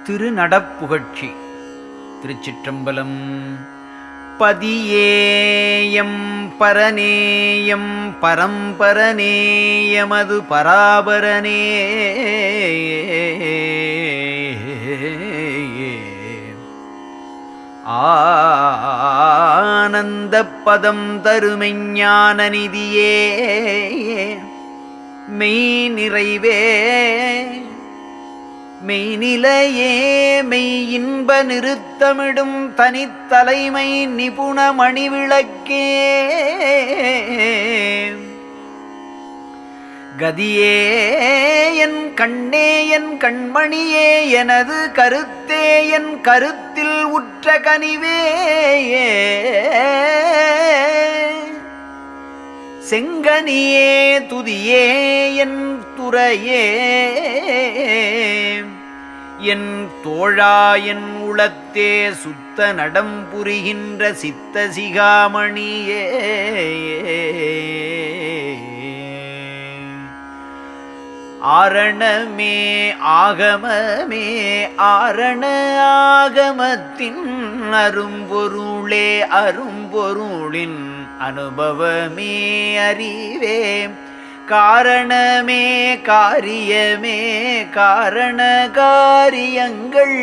திருநடப்புகழ்ச்சி. திருச்சிற்றம்பலம். பதியேயம் பரநேயம் பரம்பரநேயமது பராபரனே ஆனந்த பதம் தருமெஞ்ஞான நிதியே மெய் நிறைவே மெய்நிலையே மெய் இன்ப நிறுத்தமிடும் தனித்தலைமை நிபுண மணிவிளக்கே கதியே என் கண்ணே என் கண்மணியே எனது கருத்தே என் கருத்தில் உற்ற கனிவே செங்கனியே துதியே என் துறையே என் தோழா என் உளத்தே சுத்த நடம் புரிகின்ற சித்த சிகாமணியே ஆரணமே ஆகமமே ஆரண ஆகமத்தின் அரும்பொருளே அரும்பொருளின் அனுபவமே அறிவே காரணமே காரியமே காரண காரியங்கள்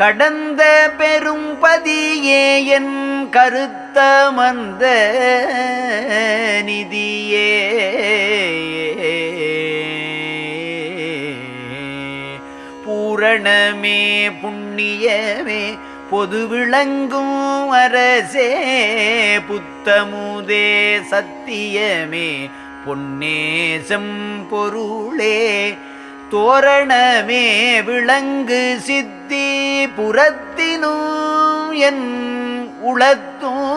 கடந்த பெரும் பதியே என் கருத்தமர்ந்த நிதியே பூரணமே புண்ணியமே பொது விளங்கும் அரசே புத்தமுதே சத்தியமே பொன்னேசம் பொருளே தோரணமே விளங்கு சித்தி புறத்தினும் என் உளத்தும்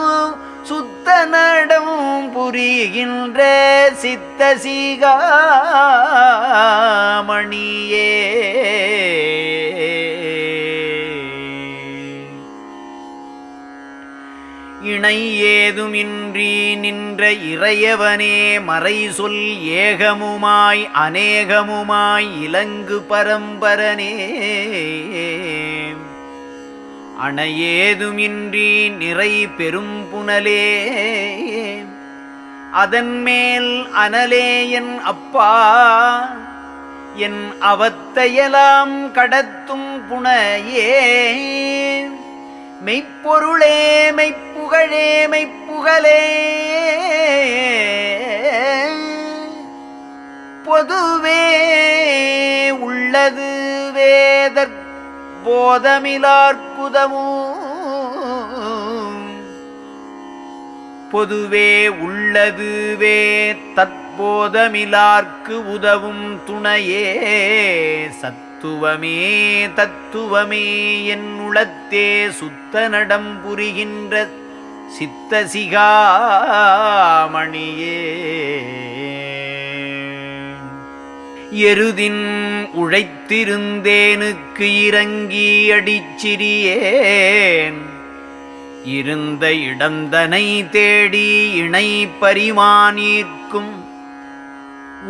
சுத்த நடம் புரிகின்ற சித்த சிகாமணியே இணை ஏதுமின்றி நின்ற இறையவனே மறை சொல் ஏகமுமாய் அநேகமுமாய் இலங்கு பரம்பரனே அணையேதுமின்றி நிறை பெரும் புனலே அதன் மேல் அனலே என் அப்பா என் அவத்தையெல்லாம் கடத்தும் புனையே மெய்ப்பொருளே மெய்ப்புகழே மெய்ப்புகழே பொதுவே உள்ளது வேதற் போதமிலார்க்குதமும் பொதுவே உள்ளதுவே தற்போதமிலார்க்கு உதவும் துணையே சத்துவமே தத்துவமே என் உளத்தே சுத்த நடம் புரிகின்ற சித்த சிகாமணியே எருதின் உழைத்திருந்தேனுக்கு இறங்கி அடிச்சிறியேன் இருந்த இடந்தனை தேடி இணை பரிமானீர்க்கும்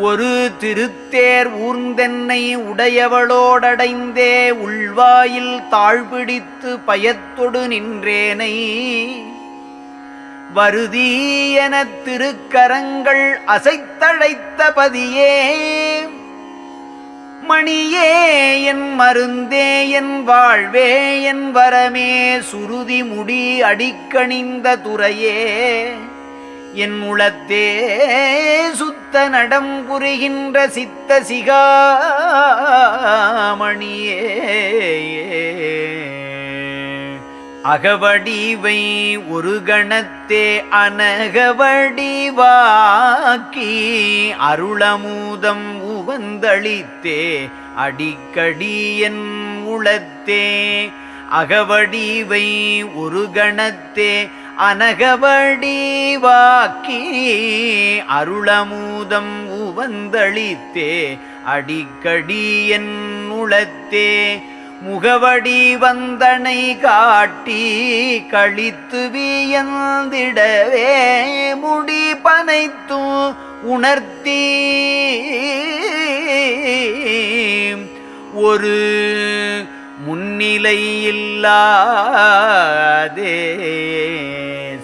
ஒரு திருத்தேர் ஊர்ந்தென்னை உடையவளோடடைந்தே உள்வாயில் தாழ்பிடித்து பயத்தொடு நின்றேனை வருதி எனத் திருக்கரங்கள் அசைத்தழைத்த பதியே மணியே என் மருந்தே என் வாழ்வே என் வரமே சுருதி முடி அடிக்கணிந்த துறையே என் உளத்தே சுத்த நடம் புரிகின்ற சித்த சிகாமணியே அகவடிவை ஒரு கணத்தே அனகவடிவாக்கி அருளமுதம் உவந்தளித்தே அடிக்கடி என் உளத்தே அகவடிவை ஒரு கணத்தே அனகவடிவாக்கி அருளமுதம் உவந்தளித்தே அடிக்கடி என் உளத்தே முகவடி வந்தனை காட்டி கழித்து வியந்திடவே முடி பனைத்தும் உணர்த்தி ஒரு முன்னிலையில்லாதே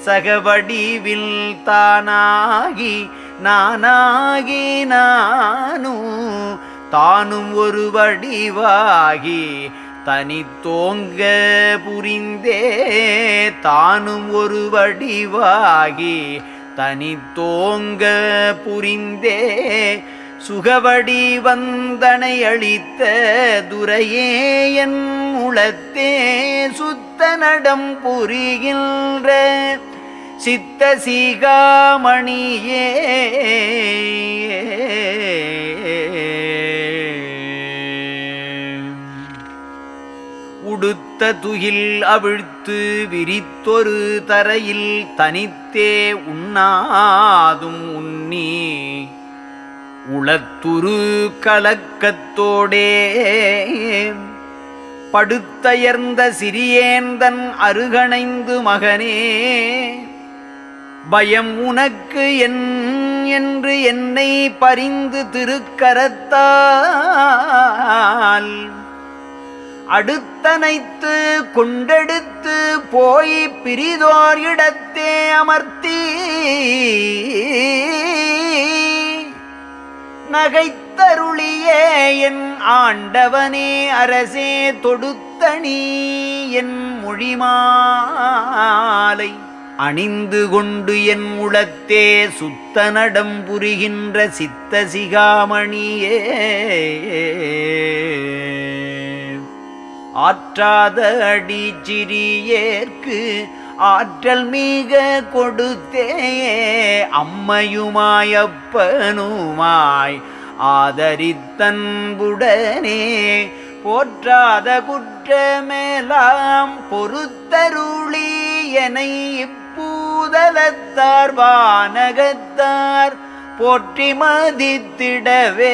சகவடிவில் தானாகி நானாகி தானும் ஒரு வடிவாகி தனித்தோங்க புரிந்தே தானும் ஒரு வடிவாகி தனித்தோங்க புரிந்தே சுகவடி வந்தனை அளித்த துரையே என் உளத்தே சுத்த நடம் புரிகின்ற சித்த சீகாமணியே உடுத்த துகில் அவிழ்த்து விரித்தொரு தரையில் தனித்தே உண்ணாதும் உண்ணி உளத்துரு கலக்கத்தோடே படுத்தயர்ந்த சிறியேந்தன் அருகணைந்து மகனே பயம் உனக்கு என்று என்னை பரிந்து திருக்கரத்தால் அடுத்தனைத்து கொண்டெடுத்து போய் பிரிதோர் இடத்தே அமர்த்தி நகைத்தருளியே என் ஆண்டவனே அரசே தொடுத்தணி என் மொழிமாலை அணிந்து கொண்டு என் உளத்தே சுத்த நடம் புரிகின்ற சித்த சிகாமணியே ஆற்றாத அடி சிறியேற்கு ஆற்றல் மிக கொடுத்தே அம்மையுமாயப்பனுமாய் ஆதரித்தன்புடனே போற்றாத குற்றமேலாம் பொறுத்தருளி எனை இப்பூதலத்தார் வானகத்தார் போற்றி மதித்திடவே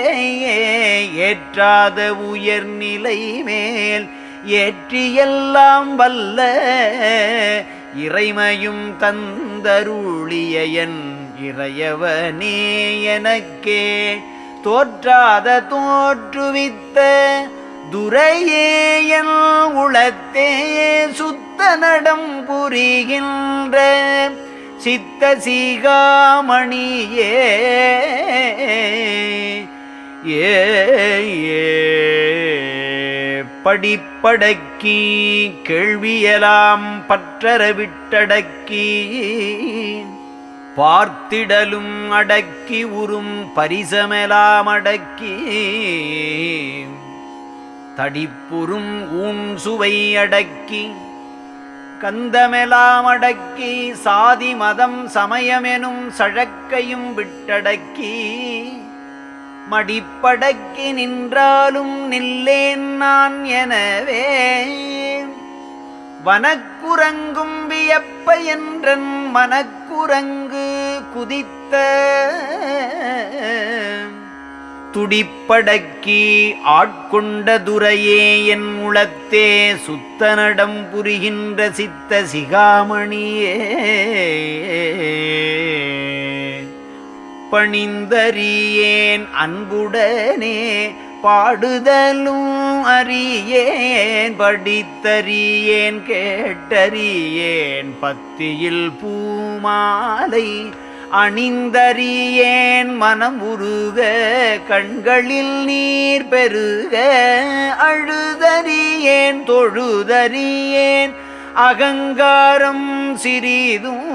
ஏற்றாத உயர்நிலை மேல் ஏற்றியெல்லாம் வல்ல இறைமையும் தந்தருளிய என் இறையவனே எனக்கே தோற்றாத தோற்றுவித்த துரையே என் உளத்தே சுத்த நடம் புரிகின்ற சித்த சீகாமணியே படிப்படக்கி கேள்வியலாம் பற்றற விட்டடக்கி பார்த்திடலும் அடக்கி உறும் பரிசமெலாம் அடக்கி தடிப்புறும் ஊன் சுவை அடக்கி கந்தமெலாம் அடக்கி சாதி மதம் சமயமெனும் சழக்கையும் விட்டடக்கி மடிப்படக்கி நின்றாலும் நில்லேன் நான் எனவே வனக்குரங்கும் வியப்ப என்றன் மனக்குரங்கு குதித்த துடிப்படக்கி ஆட்கொண்ட துரையே என் உளத்தே சுத்த நடம் புரிகின்ற சித்த சிகாமணியே பணிந்தறியேன் அன்புடனே பாடுதலும் அறியேன் படித்தறியேன் கேட்டறியேன் பத்தியில் பூமாலை அணிந்தறியேன் மனம் உருக கண்களில் நீர் பெருக அழுதறியேன் தொழுதறியேன் அகங்காரம் சிறிதும்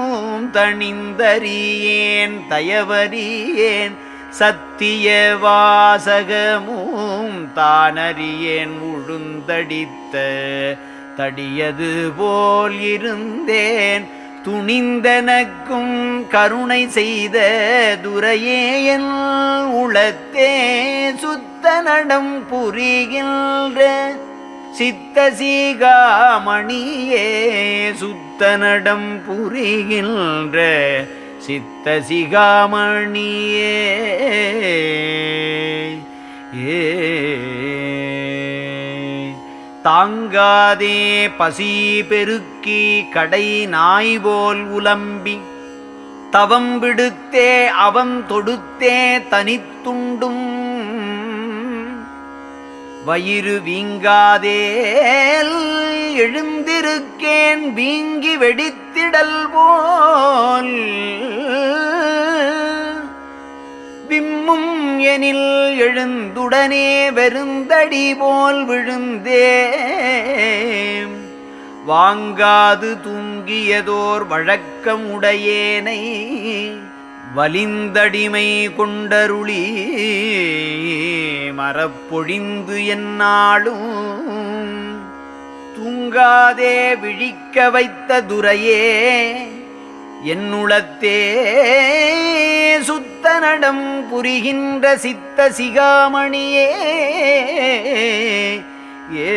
தணிந்தறியேன் தயவறியேன் சத்திய வாசகமும் தானறியேன் உழுந்தடித்த தடியது போல் இருந்தேன் துணிந்தனக்கும் கருணை செய்த துரையே என் உளத்தே சுத்த நடம் புரிகின்ற சித்த சீகாமணியே சுத்த நடம் புரிகின்ற சித்த சிகாமணியே தாங்காதே பசி பெருக்கி கடை நாய் போல் உலம்பி தவம் விடுத்தே அவம் தொடுத்தே தனித்துண்டும் வயிறு வீங்காதேல் எழுந்திருக்கேன் வீங்கி வெடித்திடல் போல் விம்மும் எனில் எழுந்துடனே வெறுந்தடி போல் விழுந்தே வாங்காது தூங்கியதோர் வழக்கமுடையேனை வலிந்தடிமை கொண்டருளி மரப்பொழிந்து என்னாலும் தூங்காதே விழிக்க வைத்த துரையே என்னுளத்தே சுத்த நடம் புரிகின்ற சித்த சிகாமணியே ஏ